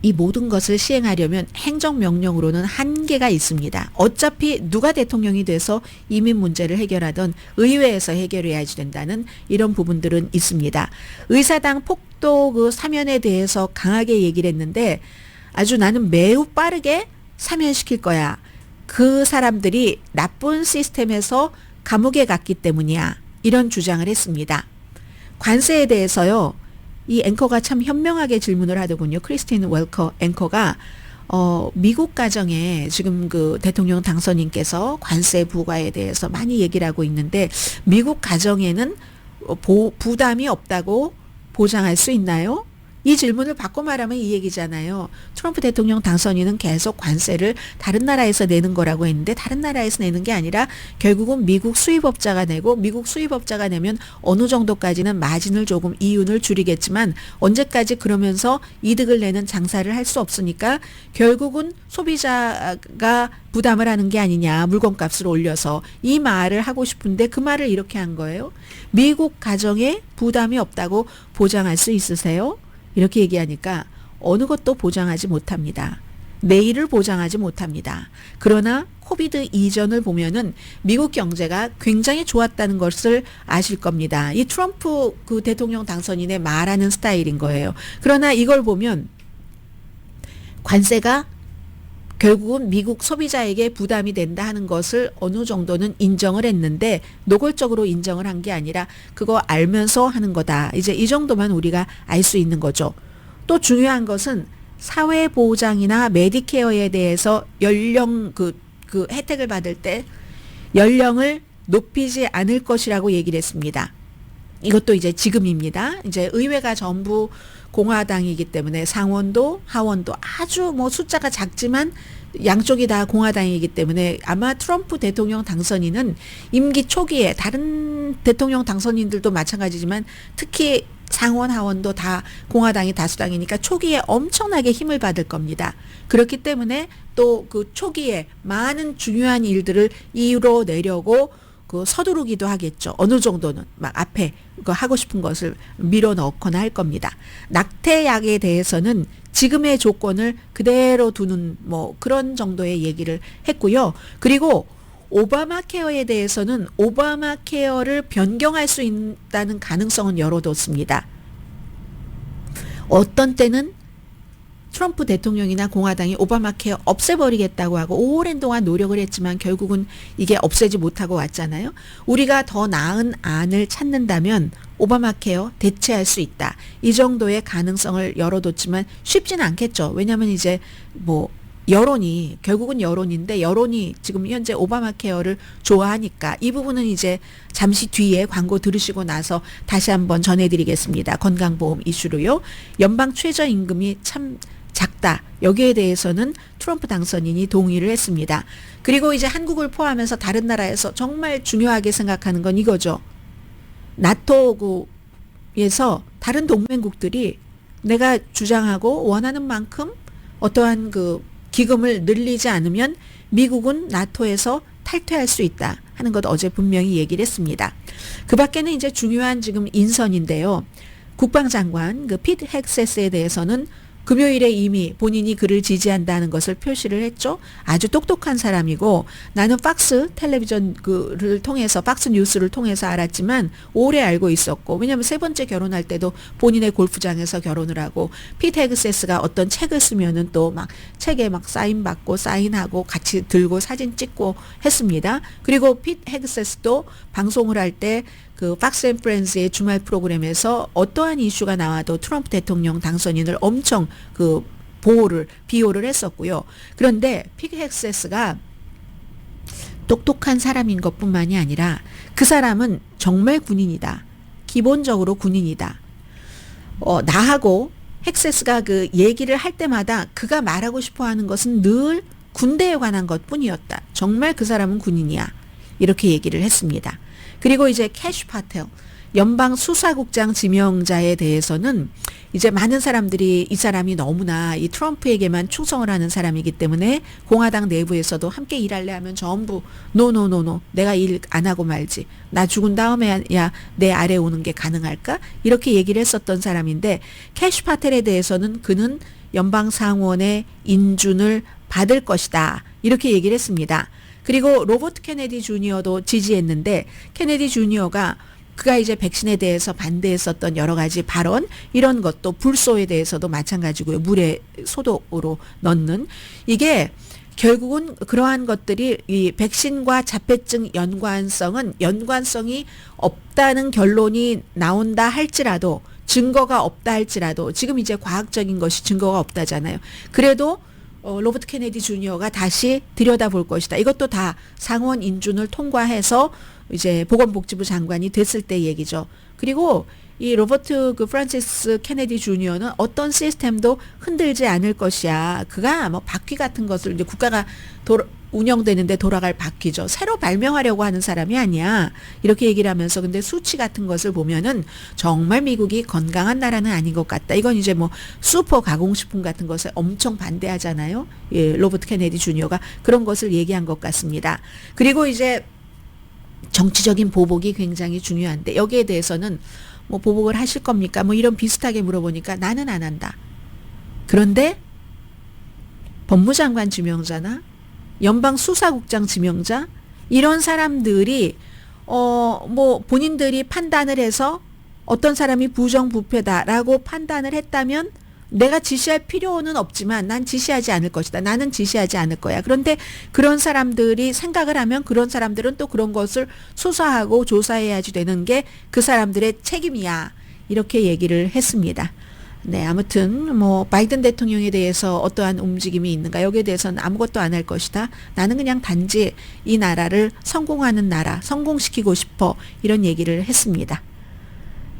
이 모든 것을 시행하려면 행정명령으로는 한계가 있습니다. 어차피 누가 대통령이 돼서 이민 문제를 해결하던 의회에서 해결해야지 된다는 이런 부분들은 있습니다. 의사당 폭도 그 사면에 대해서 강하게 얘기를 했는데 아주 나는 매우 빠르게 사면시킬 거야. 그 사람들이 나쁜 시스템에서 감옥에 갔기 때문이야. 이런 주장을 했습니다. 관세에 대해서요. 이 앵커가 참 현명하게 질문을 하더군요. 크리스틴 웰커 앵커가 미국 가정에 지금 그 대통령 당선인께서 관세 부과에 대해서 많이 얘기를 하고 있는데 미국 가정에는 부담이 없다고 보장할 수 있나요? 이 질문을 바꿔 말하면 이 얘기잖아요. 트럼프 대통령 당선인은 계속 관세를 다른 나라에서 내는 거라고 했는데 다른 나라에서 내는 게 아니라 결국은 미국 수입업자가 내고 미국 수입업자가 내면 어느 정도까지는 마진을 조금 이윤을 줄이겠지만 언제까지 그러면서 이득을 내는 장사를 할 수 없으니까 결국은 소비자가 부담을 하는 게 아니냐. 물건값을 올려서 이 말을 하고 싶은데 그 말을 이렇게 한 거예요. 미국 가정에 부담이 없다고 보장할 수 있으세요? 이렇게 얘기하니까 어느 것도 보장하지 못합니다. 내일을 보장하지 못합니다. 그러나 코비드 이전을 보면은 미국 경제가 굉장히 좋았다는 것을 아실 겁니다. 이 트럼프 그 대통령 당선인의 말하는 스타일인 거예요. 그러나 이걸 보면 관세가 결국은 미국 소비자에게 부담이 된다 하는 것을 어느 정도는 인정을 했는데 노골적으로 인정을 한 게 아니라 그거 알면서 하는 거다. 이제 이 정도만 우리가 알 수 있는 거죠. 또 중요한 것은 사회보장이나 메디케어에 대해서 연령 그 혜택을 받을 때 연령을 높이지 않을 것이라고 얘기를 했습니다. 이것도 이제 지금입니다. 이제 의회가 전부 공화당이기 때문에 상원도 하원도 아주 뭐 숫자가 작지만 양쪽이 다 공화당이기 때문에 아마 트럼프 대통령 당선인은 임기 초기에 다른 대통령 당선인들도 마찬가지지만 특히 상원 하원도 다 공화당이 다수당이니까 초기에 엄청나게 힘을 받을 겁니다. 그렇기 때문에 또 그 초기에 많은 중요한 일들을 이뤄내려고 그 서두르기도 하겠죠. 어느 정도는 막 앞에 그 하고 싶은 것을 밀어넣거나 할 겁니다. 낙태약에 대해서는 지금의 조건을 그대로 두는 뭐 그런 정도의 얘기를 했고요. 그리고 오바마 케어에 대해서는 오바마 케어를 변경할 수 있다는 가능성은 열어뒀습니다. 어떤 때는 트럼프 대통령이나 공화당이 오바마 케어 없애버리겠다고 하고 오랜 동안 노력을 했지만 결국은 이게 없애지 못하고 왔잖아요. 우리가 더 나은 안을 찾는다면 오바마 케어 대체할 수 있다. 이 정도의 가능성을 열어뒀지만 쉽지는 않겠죠. 왜냐하면 이제 뭐 여론이 결국은 여론인데 여론이 지금 현재 오바마 케어를 좋아하니까 이 부분은 이제 잠시 뒤에 광고 들으시고 나서 다시 한번 전해드리겠습니다. 건강보험 이슈로요. 연방 최저임금이 참 작다. 여기에 대해서는 트럼프 당선인이 동의를 했습니다. 그리고 이제 한국을 포함해서 다른 나라에서 정말 중요하게 생각하는 건 이거죠. 나토에서 다른 동맹국들이 내가 주장하고 원하는 만큼 어떠한 그 기금을 늘리지 않으면 미국은 나토에서 탈퇴할 수 있다 하는 것 어제 분명히 얘기를 했습니다. 그 밖에는 이제 중요한 지금 인선인데요. 국방장관 그 피트 헥세스에 대해서는 금요일에 이미 본인이 그를 지지한다는 것을 표시를 했죠. 아주 똑똑한 사람이고 나는 박스 텔레비전을 통해서 박스 뉴스를 통해서 알았지만 오래 알고 있었고 왜냐하면 세 번째 결혼할 때도 본인의 골프장에서 결혼을 하고 피트 헤그세스가 어떤 책을 쓰면은 또 막 책에 막 사인 받고 사인하고 같이 들고 사진 찍고 했습니다. 그리고 피트 헤그세스도 방송을 할 때 그 박스 앤 프렌즈의 주말 프로그램에서 어떠한 이슈가 나와도 트럼프 대통령 당선인을 엄청 그 비호를 했었고요. 그런데 피트 헤그세스가 똑똑한 사람인 것뿐만이 아니라 그 사람은 정말 군인이다. 기본적으로 군인이다. 나하고 헥세스가 그 얘기를 할 때마다 그가 말하고 싶어 하는 것은 늘 군대에 관한 것뿐이었다. 정말 그 사람은 군인이야. 이렇게 얘기를 했습니다. 그리고 이제 캐시 파텔 연방 수사국장 지명자에 대해서는 이제 많은 사람들이 이 사람이 너무나 이 트럼프에게만 충성을 하는 사람이기 때문에 공화당 내부에서도 함께 일할래 하면 전부 노노노노 내가 일 안 하고 말지 나 죽은 다음에야 내 아래 오는 게 가능할까 이렇게 얘기를 했었던 사람인데 캐시 파텔에 대해서는 그는 연방 상원의 인준을 받을 것이다 이렇게 얘기를 했습니다. 그리고 로버트 케네디 주니어도 지지했는데 케네디 주니어가 그가 이제 백신에 대해서 반대했었던 여러 가지 발언 이런 것도 불소에 대해서도 마찬가지고요. 물에 소독으로 넣는 이게 결국은 그러한 것들이 이 백신과 자폐증 연관성이 없다는 결론이 나온다 할지라도, 증거가 없다 할지라도, 지금 이제 과학적인 것이 증거가 없다잖아요. 그래도 로버트 케네디 주니어가 다시 들여다볼 것이다. 이것도 다 상원 인준을 통과해서 이제 보건복지부 장관이 됐을 때 얘기죠. 그리고 이 로버트 프란시스 케네디 주니어는 어떤 시스템도 흔들지 않을 것이야. 그가 뭐 바퀴 같은 것을 이제 국가가 운영되는데 돌아갈 바퀴죠. 새로 발명하려고 하는 사람이 아니야. 이렇게 얘기를 하면서 근데 수치 같은 것을 보면은 정말 미국이 건강한 나라는 아닌 것 같다. 이건 이제 뭐 슈퍼 가공식품 같은 것에 엄청 반대하잖아요. 예, 로버트 케네디 주니어가 그런 것을 얘기한 것 같습니다. 그리고 이제 정치적인 보복이 굉장히 중요한데 여기에 대해서는 뭐 보복을 하실 겁니까? 뭐 이런 비슷하게 물어보니까 나는 안 한다. 그런데 법무장관 지명자나 연방수사국장 지명자 이런 사람들이 뭐 본인들이 판단을 해서 어떤 사람이 부정부패다라고 판단을 했다면 내가 지시할 필요는 없지만 난 지시하지 않을 것이다. 나는 지시하지 않을 거야. 그런데 그런 사람들이 생각을 하면 그런 사람들은 또 그런 것을 수사하고 조사해야지 되는 게 그 사람들의 책임이야. 이렇게 얘기를 했습니다. 네, 아무튼 뭐 바이든 대통령에 대해서 어떠한 움직임이 있는가 여기에 대해서는 아무것도 안 할 것이다. 나는 그냥 단지 이 나라를 성공하는 나라, 성공시키고 싶어 이런 얘기를 했습니다.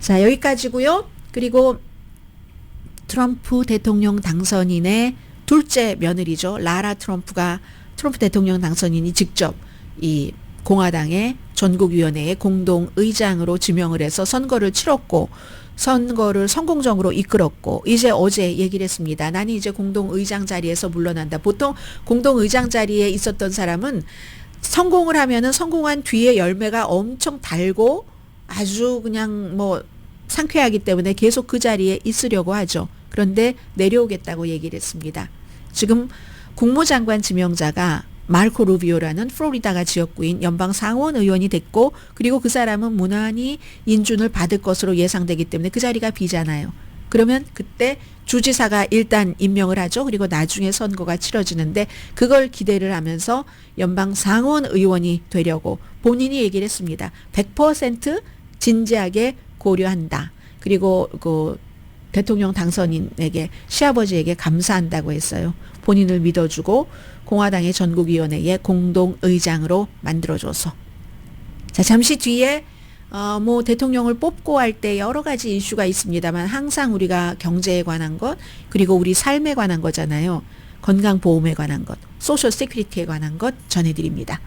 자, 여기까지고요. 그리고 트럼프 대통령 당선인의 둘째 며느리죠. 라라 트럼프가 트럼프 대통령 당선인이 직접 이 공화당의 전국위원회의 공동의장으로 지명을 해서 선거를 치렀고 선거를 성공적으로 이끌었고 이제 어제 얘기를 했습니다. 나는 이제 공동의장 자리에서 물러난다. 보통 공동의장 자리에 있었던 사람은 성공을 하면은 성공한 뒤에 열매가 엄청 달고 아주 그냥 뭐 상쾌하기 때문에 계속 그 자리에 있으려고 하죠. 그런데 내려오겠다고 얘기를 했습니다. 지금 국무장관 지명자가 마르코 루비오라는 플로리다가 지역구인 연방 상원 의원이 됐고 그리고 그 사람은 무난히 인준을 받을 것으로 예상되기 때문에 그 자리가 비잖아요. 그러면 그때 주지사가 일단 임명을 하죠. 그리고 나중에 선거가 치러지는데 그걸 기대를 하면서 연방 상원 의원이 되려고 본인이 얘기를 했습니다. 100% 진지하게 고려한다. 그리고 그 대통령 당선인에게 시아버지에게 감사한다고 했어요. 본인을 믿어주고 공화당의 전국위원회의 공동의장으로 만들어줘서. 자, 잠시 뒤에 뭐 대통령을 뽑고 할 때 여러 가지 이슈가 있습니다만 항상 우리가 경제에 관한 것 그리고 우리 삶에 관한 거잖아요. 건강보험에 관한 것, 소셜 세큐리티에 관한 것 전해드립니다.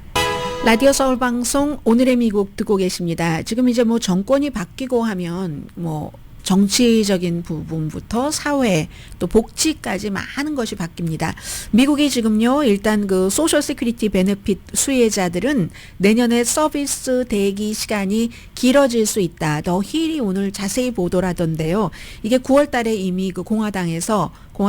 라디오 서울방송 오늘의 미국 듣고 계십니다. 지금 이제 뭐 정권이 바뀌고 하면 뭐 정치적인 부분부터 사회 또 복지까지 많은 것이 바뀝니다. 미국이 지금요 일단 그 소셜 세큐리티 베네핏 수혜자들은 내년에 서비스 대기 시간이 길어질 수 있다. 더 힐이 오늘 자세히 보도를 하던데요. 이게 9월 달에 이미 그 공화당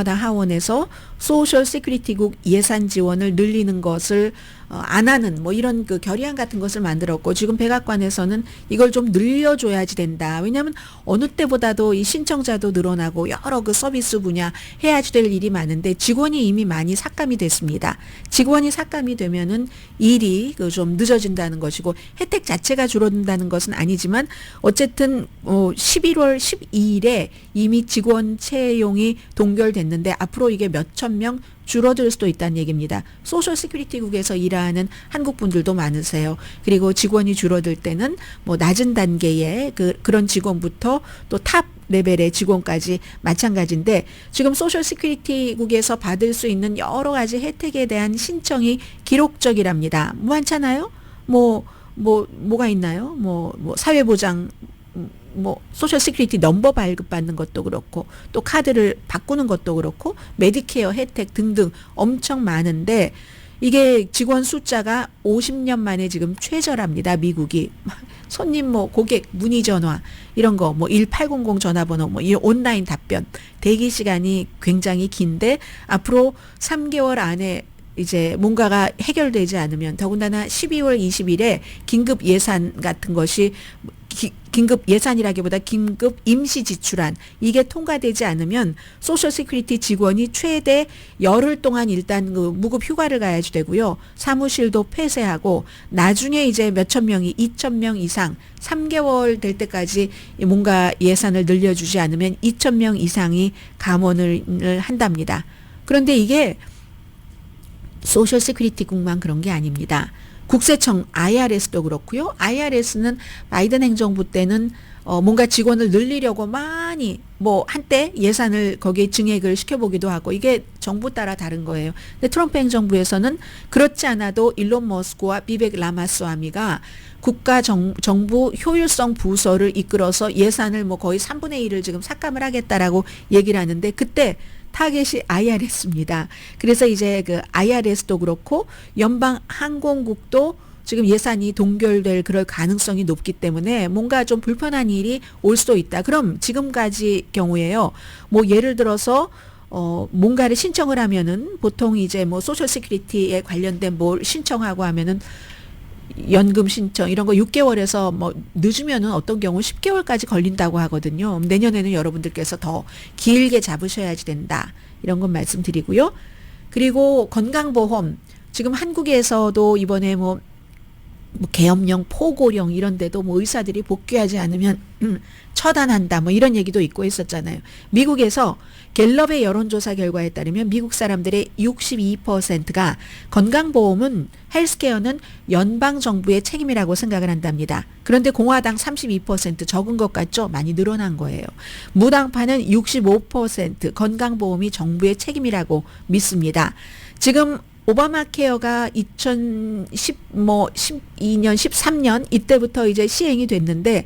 하원에서 소셜 세큐리티국 예산 지원을 늘리는 것을 안 하는 뭐 이런 그 결의안 같은 것을 만들었고 지금 백악관에서는 이걸 좀 늘려줘야지 된다. 왜냐하면 어느 때보다도 이 신청자도 늘어나고 여러 그 서비스 분야 해야지 될 일이 많은데 직원이 이미 많이 삭감이 됐습니다. 직원이 삭감이 되면은 일이 그 좀 늦어진다는 것이고 혜택 자체가 줄어든다는 것은 아니지만 어쨌든 11월 12일에 이미 직원 채용이 동결됐는데 앞으로 이게 몇천 명 줄어들 수도 있다는 얘기입니다. 소셜 시큐리티국에서 일하는 한국 분들도 많으세요. 그리고 직원이 줄어들 때는 뭐 낮은 단계의 그런 직원부터 또 탑 레벨의 직원까지 마찬가지인데 지금 소셜 시큐리티국에서 받을 수 있는 여러 가지 혜택에 대한 신청이 기록적이랍니다. 많잖아요. 뭐가 있나요? 뭐 사회보장 뭐 소셜 시큐리티 넘버 발급받는 것도 그렇고 또 카드를 바꾸는 것도 그렇고 메디케어 혜택 등등 엄청 많은데 이게 직원 숫자가 50년 만에 지금 최저랍니다. 미국이. 손님 뭐 고객 문의 전화 이런 거 뭐 1800 전화번호 뭐 이 온라인 답변 대기 시간이 굉장히 긴데 앞으로 3개월 안에 이제 뭔가가 해결되지 않으면 더군다나 12월 20일에 긴급 예산 같은 것이 긴급 예산이라기보다 긴급 임시 지출안 이게 통과되지 않으면 소셜 시큐리티 직원이 최대 열흘 동안 일단 그 무급 휴가를 가야지 되고요. 사무실도 폐쇄하고 나중에 이제 몇천 명이 2천 명 이상 3개월 될 때까지 뭔가 예산을 늘려주지 않으면 2천 명 이상이 감원을 한답니다. 그런데 이게 소셜 시큐리티국만 그런 게 아닙니다. 국세청 IRS도 그렇고요. IRS는 바이든 행정부 때는 뭔가 직원을 늘리려고 많이 뭐 한때 예산을 거기에 증액을 시켜보기도 하고 이게 정부 따라 다른 거예요. 근데 트럼프 행정부에서는 그렇지 않아도 일론 머스크와 비벡 라마스와미가 국가 정부 효율성 부서를 이끌어서 예산을 뭐 거의 3분의 1을 지금 삭감을 하겠다라고 얘기를 하는데 그때 타겟이 IRS입니다. 그래서 이제 그 IRS도 그렇고 연방 항공국도 지금 예산이 동결될 그럴 가능성이 높기 때문에 뭔가 좀 불편한 일이 올 수도 있다. 그럼 지금까지 경우에요. 뭐 예를 들어서 뭔가를 신청을 하면은 보통 이제 뭐 소셜 시큐리티에 관련된 뭘 신청하고 하면은 연금 신청 이런 거 6개월에서 뭐 늦으면은 어떤 경우 10개월까지 걸린다고 하거든요. 내년에는 여러분들께서 더 길게 잡으셔야지 된다. 이런 건 말씀드리고요. 그리고 건강보험 지금 한국에서도 이번에 뭐 계엄령, 포고령 이런 데도 뭐 의사들이 복귀하지 않으면 처단한다 뭐 이런 얘기도 있고 있었잖아요. 미국에서 갤럽의 여론조사 결과에 따르면 미국 사람들의 62%가 건강보험은 헬스케어는 연방정부의 책임이라고 생각을 한답니다. 그런데 공화당 32% 적은 것 같죠? 많이 늘어난 거예요. 무당파는 65% 건강보험이 정부의 책임이라고 믿습니다. 지금 오바마 케어가 2012년, 13년 이때부터 이제 시행이 됐는데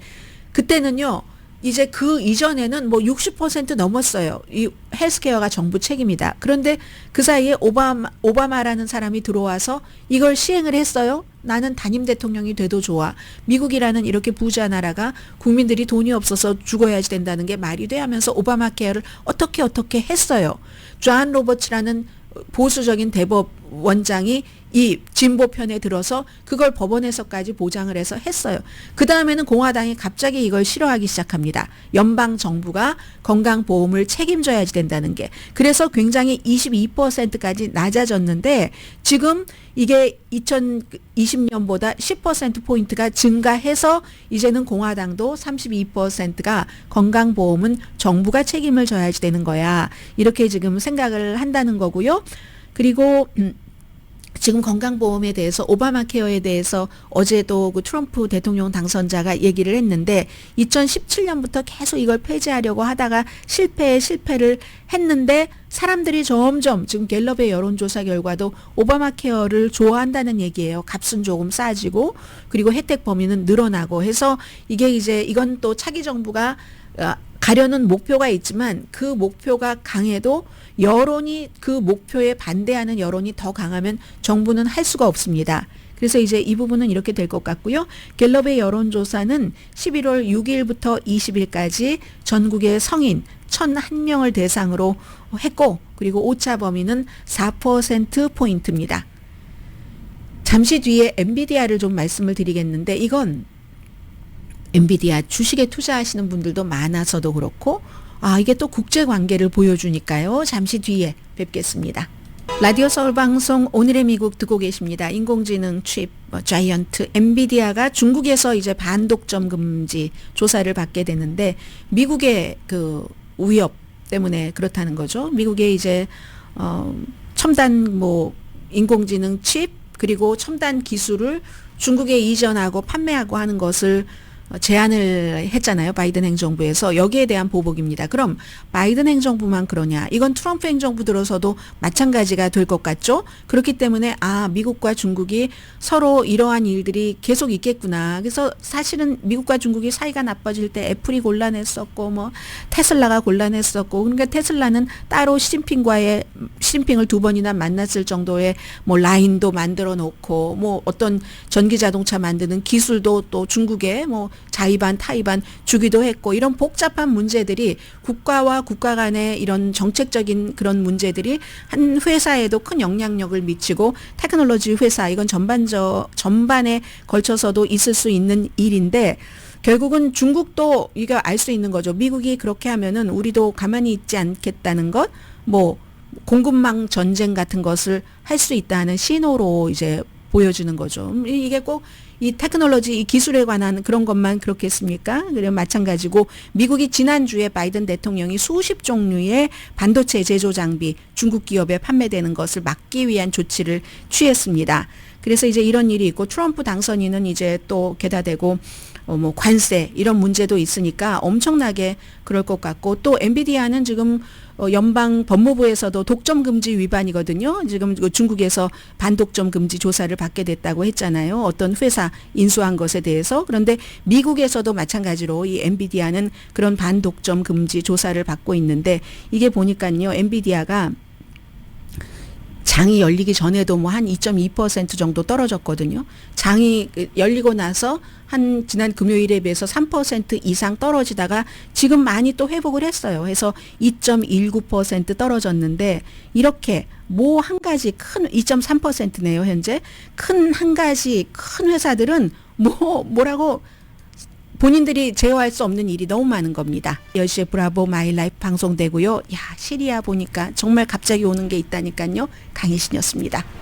그때는요. 이제 그 이전에는 뭐 60% 넘었어요. 이 헬스케어가 정부 책임이다. 그런데 그 사이에 오바마라는 사람이 들어와서 이걸 시행을 했어요. 나는 단임 대통령이 돼도 좋아. 미국이라는 이렇게 부자 나라가 국민들이 돈이 없어서 죽어야지 된다는 게 말이 돼 하면서 오바마 케어를 어떻게 했어요. 존 로버츠라는 보수적인 대법원장이 이 진보편에 들어서 그걸 법원에서까지 보장을 해서 했어요. 그 다음에는 공화당이 갑자기 이걸 싫어하기 시작합니다. 연방정부가 건강보험을 책임져야지 된다는 게. 그래서 굉장히 22%까지 낮아졌는데 지금 이게 2020년보다 10%포인트가 증가해서 이제는 공화당도 32%가 건강보험은 정부가 책임을 져야지 되는 거야. 이렇게 지금 생각을 한다는 거고요. 그리고 지금 건강보험에 대해서 오바마 케어에 대해서 어제도 그 트럼프 대통령 당선자가 얘기를 했는데 2017년부터 계속 이걸 폐지하려고 하다가 실패를 했는데 사람들이 점점 지금 갤럽의 여론조사 결과도 오바마 케어를 좋아한다는 얘기예요. 값은 조금 싸지고 그리고 혜택 범위는 늘어나고 해서 이게 이제 이건 또 차기 정부가 가려는 목표가 있지만 그 목표가 강해도 여론이 그 목표에 반대하는 여론이 더 강하면 정부는 할 수가 없습니다. 그래서 이제 이 부분은 이렇게 될 것 같고요. 갤럽의 여론조사는 11월 6일부터 20일까지 전국의 성인 1,001명을 대상으로 했고 그리고 오차 범위는 4%포인트입니다. 잠시 뒤에 엔비디아를 좀 말씀을 드리겠는데 이건 엔비디아 주식에 투자하시는 분들도 많아서도 그렇고 이게 또 국제관계를 보여주니까요. 잠시 뒤에 뵙겠습니다. 라디오 서울방송 오늘의 미국 듣고 계십니다. 인공지능 칩 자이언트 엔비디아가 중국에서 이제 반독점 금지 조사를 받게 되는데 미국의 그 위협 때문에 그렇다는 거죠. 미국의 이제 첨단 뭐 인공지능 칩 그리고 첨단 기술을 중국에 이전하고 판매하고 하는 것을 제안을 했잖아요. 바이든 행정부에서. 여기에 대한 보복입니다. 그럼 바이든 행정부만 그러냐? 이건 트럼프 행정부 들어서도 마찬가지가 될 것 같죠? 그렇기 때문에 미국과 중국이 서로 이러한 일들이 계속 있겠구나. 그래서 사실은 미국과 중국이 사이가 나빠질 때 애플이 곤란했었고 뭐 테슬라가 곤란했었고 그러니까 테슬라는 따로 시진핑을 2번이나 만났을 정도의 뭐 라인도 만들어 놓고 뭐 어떤 전기 자동차 만드는 기술도 또 중국에 뭐 자의반 타의반 주기도 했고 이런 복잡한 문제들이 국가와 국가 간의 이런 정책적인 그런 문제들이 한 회사에도 큰 영향력을 미치고 테크놀로지 회사 이건 전반에 걸쳐서도 있을 수 있는 일인데 결국은 중국도 이거 알 수 있는 거죠. 미국이 그렇게 하면은 우리도 가만히 있지 않겠다는 것, 뭐 공급망 전쟁 같은 것을 할 수 있다는 신호로 이제 보여주는 거죠. 이게 꼭 이 테크놀로지, 이 기술에 관한 그런 것만 그렇겠습니까? 그래 마찬가지고 미국이 지난주에 바이든 대통령이 수십 종류의 반도체 제조 장비 중국 기업에 판매되는 것을 막기 위한 조치를 취했습니다. 그래서 이제 이런 일이 있고 트럼프 당선인은 이제 또 게다대고 뭐 관세 이런 문제도 있으니까 엄청나게 그럴 것 같고 또 엔비디아는 지금 연방 법무부에서도 독점 금지 위반이거든요. 지금 중국에서 반독점 금지 조사를 받게 됐다고 했잖아요. 어떤 회사 인수한 것에 대해서. 그런데 미국에서도 마찬가지로 이 엔비디아는 그런 반독점 금지 조사를 받고 있는데 이게 보니까요. 엔비디아가 장이 열리기 전에도 뭐 한 2.2% 정도 떨어졌거든요. 장이 열리고 나서 한 지난 금요일에 비해서 3% 이상 떨어지다가 지금 많이 또 회복을 했어요. 그래서 2.19% 떨어졌는데 이렇게 뭐 한 가지 큰 2.3%네요, 현재. 큰 한 가지 큰 회사들은 뭐라고 본인들이 제어할 수 없는 일이 너무 많은 겁니다. 10시에 브라보 마이 라이프 방송되고요. 야, 시리아 보니까 정말 갑자기 오는 게 있다니까요. 강혜신이었습니다.